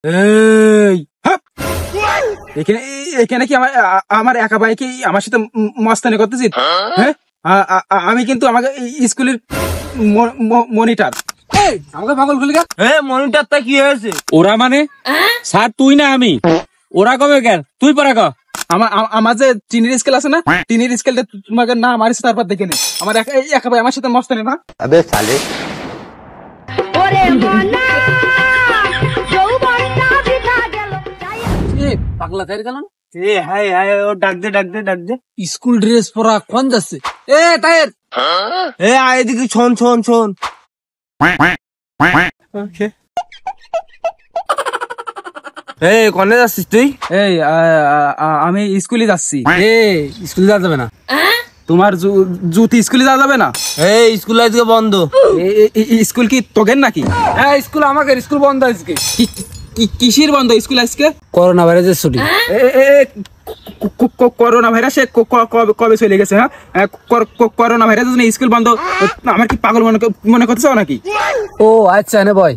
এই হাপ! এখানে এখানে কি আমার একা ভাই কি আমার সাথে মস্তানি করতেছিস? হ্যাঁ, আমি কিন্তু আমাকে স্কুলের মনিটর। আমাকে পাগল খুলি গা। মনিটরটা কি হয়েছে? ওরা মানে স্যার তুই না আমি, ওরা কবে কেন তুই পড়া ক। আমার যে চিনির স্কেল আছে না, চিনির স্কেলটা তোমাকে না মারিস তারপর দেখে নে। আমার একা ভাই আমার সাথে মস্তানি না। আবে সালে ওরে মনা যৌবনটা বিধা গেল। পাগলা তাই গেল। হাই হাই, ও ডাক দে। স্কুল ড্রেস পরা কোন যাচ্ছে? তাইর এদিকে শোন। কনে যাচ্ছিস তুই? আমি স্কুলে যাচ্ছি। স্কুলে যাওয়া যাবে না। তোমার জুতি স্কুলে যাওয়া যাবে না? স্কুল আজকে বন্ধ। স্কুল কি তোগের নাকি? স্কুল আমাকে, স্কুল বন্ধ আজকে। কিসের বন্ধ স্কুল আজকে? করোনা ভাইরাসের ছুটি। করোনা ভাইরাসে কবে চলে গেছে? হ্যাঁ, করোনা ভাইরাস স্কুল বন্ধ। আমার কি পাগল মনে করতেছ নাকি? ও আচ্ছা নে বয়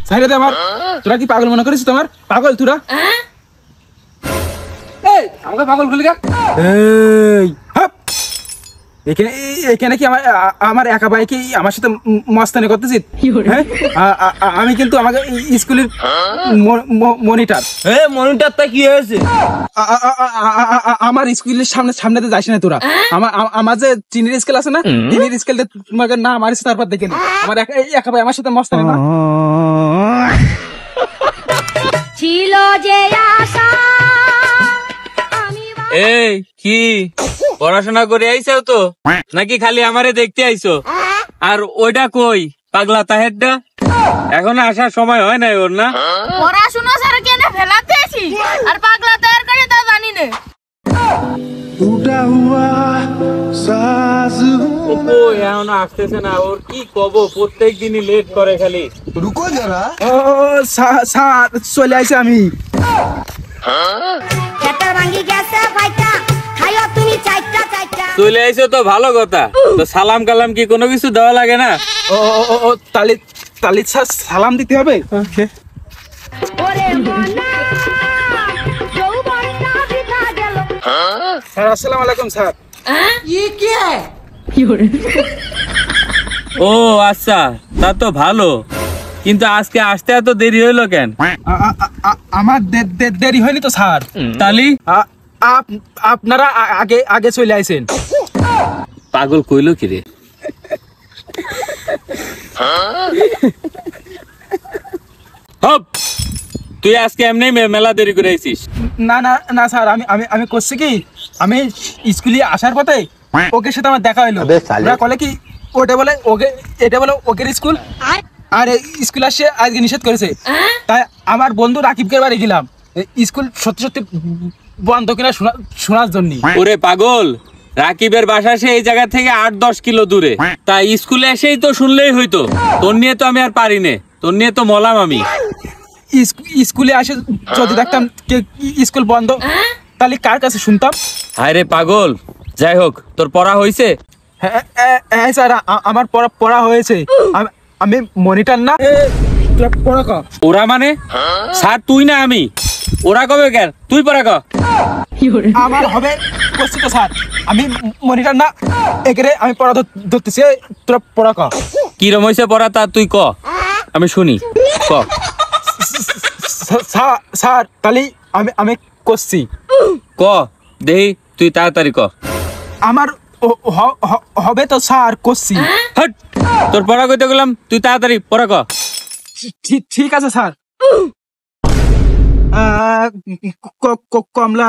সাইরে দে আমার। তোরা কি পাগল মনে করিস? তোমার পাগল তোরা। আমাকে পাগল খুলি গা। এখানে কি আমার একা ভাই কি আমার সাথে মস্তানি করতেছিস? হ্যাঁ, আমি কিন্তু আমাকে স্কুলের মনিটর। মনিটরটা কি হয়েছে? আমার স্কুলের সামনে যাইস না তোরা। আমার যে চিনির স্কেল আছে না, চিনির স্কেলটা তোমাকে না মারিস তারপর দেখে নে। আমার একা ভাই আমার সাথে মস্তানি না। ছিল যে আশা এই কি পড়াশোনা করে আইছো তো নাকি খালি আমারে দেখতে আইছো? আর ওইটা কই পাগলা তাহেরটা? এখনো আসার সময় হয় নাই ওর না? পড়াশোনা সারা কেন ফেলাতে আছি আর পাগলা তৈরি করে তা জানি না। এখনো আসতেছে না। ওর কি কব, প্রত্যেক দিনই লেট করে খালি। রুকো যারা। স্যার চলে আইছি আমি। খেতে ভাঙি গেছে ভাইটা খাইও তুমি চাইটা। চলে আইছো তো ভালো কথা, তো সালাম কালাম কি কোনো কিছু দেওয়া লাগে না? ও তালি স্যার সালাম দিতে হবে। ওরে মনা যৌবনটা বিধা গেল। স্যার আসসালামু আলাইকুম স্যার। ও আচ্ছা, তা তো ভালো, কিন্তু আজকে আসতে এত দেরি হইলো কেন? আমার দেরি হয়নি তো স্যার। তালি আপনারা আগে চলে আইছেন। পাগল কইলো কি রে? হপ, তুই আজকে এমনি মেলা দেরি করে আইছিস? না স্যার, আমি করছি কি, আমি স্কুলে আসার পথে ওকে সাথে আমার দেখা হইলো। ওরা বলে কি এটা বলে ওকের স্কুল, আর স্কুল আসছে আজকে নিষেধ করেছে। তাই আমার বন্ধু রাকিবকে বাড়ি গেলাম স্কুল সত্যি বন্ধ কিনা শোনার জন্য। ওরে পাগল, রাকিবের বাসা সে এই জায়গা থেকে 8-10 কিলো দূরে। তাই স্কুলে এসেই তো শুনলেই হইতো। তোর নিয়ে তো আমি আর পারি নে, তোর নিয়ে তো মলাম আমি। স্কুলে আসে যদি দেখতাম স্কুল বন্ধ, তাহলে কার কাছে শুনতাম? হায় রে পাগল, যাই হোক, তোর পড়া হয়েছে? হ্যাঁ স্যার, আমার পড়া হয়েছে। আমি মনিটর না। পড়া ক। ওরা মানে স্যার তুই না আমি, ওরা কবে কেন তুই পড়া ক। আমার হবে করছি তো স্যার, আমি মনিটর না। এখানে আমি পড়া ধরতেছি, তোরা পড়া ক। কিরম হয়েছে পড়া তা তুই ক, আমি শুনি, ক। স্যার তাহলে আমি করছি। ক দেহি, তুই তাড়াতাড়ি ক। আমার হবে তো স্যার, করছি। হট, তোর পড়া কইতে গেলাম, তুই তাড়াতাড়ি পড়া ক। ঠিক আছে স্যার। কমলা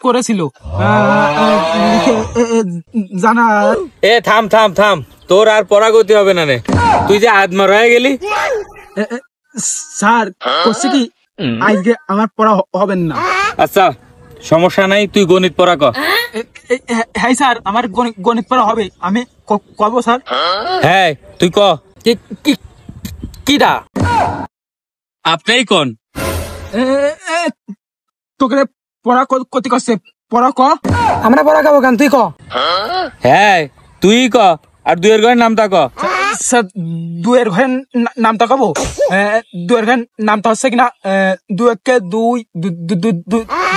করেছিল জানা। থাম, তোর আর পড়া গতি হবে না রে, তুই যে আদমা রয়ে গেলি। স্যার করছি কি, আজকে আমার পড়া হবে না। আচ্ছা সমস্যা নাই, তুই গণিত পড়া ক। হ্যাঁ স্যার, আমার গণিত পড়া হবে, আমি কব স্যার। হ্যাঁ তুই ক। কিডা আপনি কোন? তোকে পড়া কতি করছে, পড়া ক। আমরা পড়া খাবো কেন, তুই ক। হ্যাঁ তুই ক, আর দুইয়ের ঘরের নামটা ক। স্যার দুয়ের ঘরের নামটা কব? দুয়ের ঘরের নামটা হচ্ছে কিনা দুই একে দুই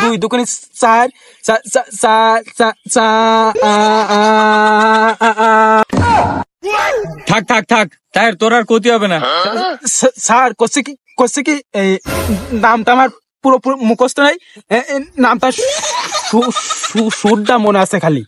দুই দুগুণে চার থাক থাক থাক, তাই তোর আর ক্ষতি হবে না। স্যার করছে কি এই নামটা আমার পুরো মুখস্থ নাই, নামটা সুরটা মনে আছে খালি।